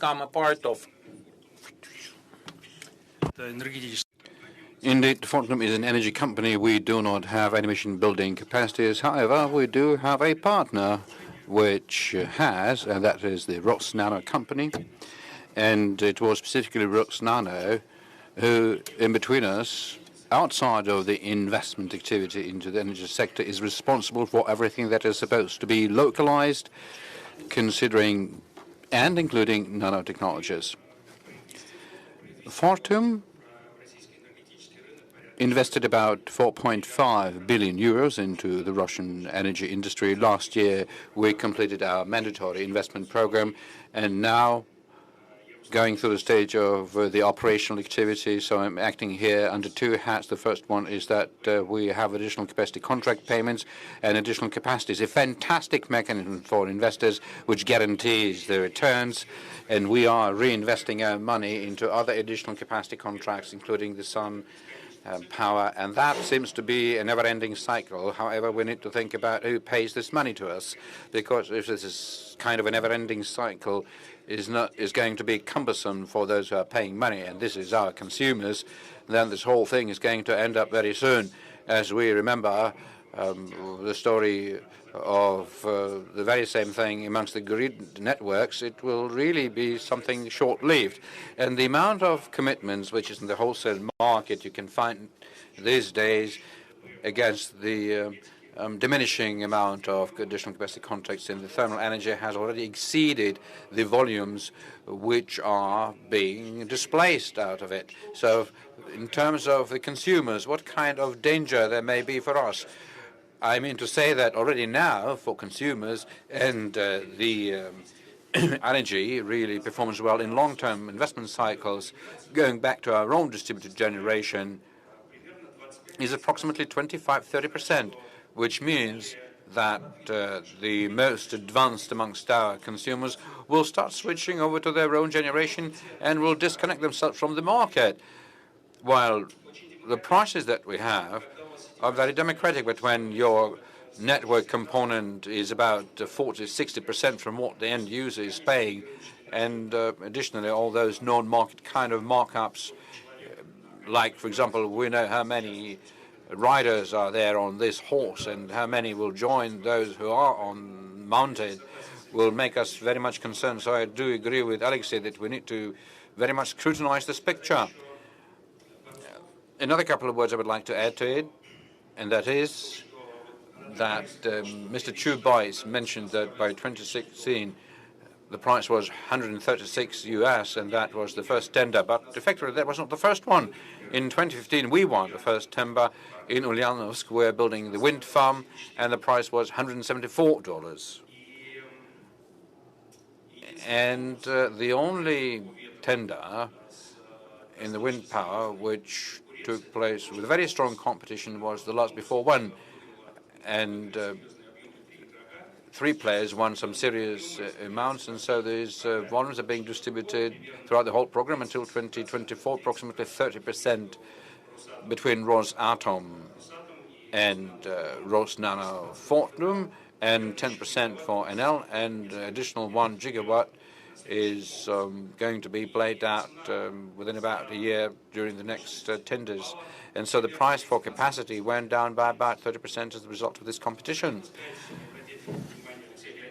become a part of. Indeed, Fortum is an energy company. We do not have any machine building capacities. However, we do have a partner which has, and that is the Rosnano company. And it was specifically Rosnano who, in between us, outside of the investment activity into the energy sector, is responsible for everything that is supposed to be localized, considering and including nanotechnologies. Fortum invested about 4.5 billion euros into the Russian energy industry. Last year, we completed our mandatory investment program, and now going through the stage of the operational activity. So I'm acting here under two hats. The first one is that we have additional capacity contract payments and additional capacities, a fantastic mechanism for investors which guarantees the returns. And we are reinvesting our money into other additional capacity contracts, including the sun power, and that seems to be a never-ending cycle. However, we need to think about who pays this money to us, because if this is kind of a never-ending cycle, is going to be cumbersome for those who are paying money, and this is our consumers, then this whole thing is going to end up very soon. As we remember the story of the very same thing amongst the grid networks, it will really be something short-lived. And the amount of commitments which is in the wholesale market you can find these days against the diminishing amount of additional capacity contracts in the thermal energy has already exceeded the volumes which are being displaced out of it. So in terms of the consumers, what kind of danger there may be for us? I mean to say that already now for consumers, and the energy really performs well in long-term investment cycles, going back to our own distributed generation, is approximately 25–30%, which means that the most advanced amongst our consumers will start switching over to their own generation and will disconnect themselves from the market, while the prices that we have are very democratic. But when your network component is about 40–60% from what the end user is paying, and additionally all those non-market kind of markups, like, for example, we know how many riders are there on this horse and how many will join those who are on mounted, will make us very much concerned. So I do agree with Alexei that we need to very much scrutinize this picture. Another couple of words I would like to add to it, and that is that Mr. Chubais mentioned that by 2016 the price was $136 and that was the first tender, but effectively that was not the first one. In 2015 we won the first tender in Ulyanovsk. We're building the wind farm and the price was $174. And the only tender in the wind power which took place with a very strong competition was the last before one, and three players won some serious amounts, and so these volumes are being distributed throughout the whole program until 2024, approximately 30% between Rosatom and Rosnano Fortum, and 10% for Enel, and additional 1 gigawatt is going to be played out within about a year during the next tenders. And so the price for capacity went down by about 30% as a result of this competition.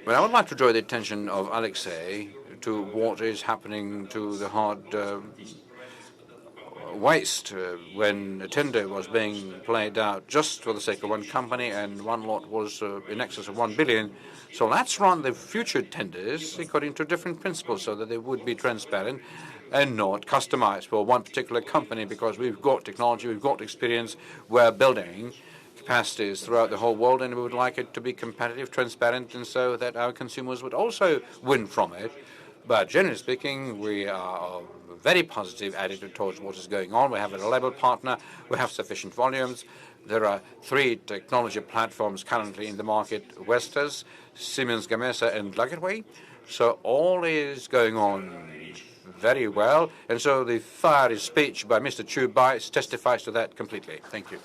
But I would like to draw the attention of Alexei to what is happening to the hard waste when a tender was being played out just for the sake of one company, and one lot was in excess of 1 billion. So let's run the future tenders according to different principles so that they would be transparent and not customized for one particular company, because we've got technology, we've got experience, we're building capacities throughout the whole world, and we would like it to be competitive, transparent, and so that our consumers would also win from it. But generally speaking, we are a very positive attitude towards what is going on. We have a reliable partner, we have sufficient volumes. There are 3 technology platforms currently in the market: Vestas, Siemens Gamesa, and Lagerwey. So all is going on very well, and so the fiery speech by Mr. Chubais testifies to that completely. Thank you.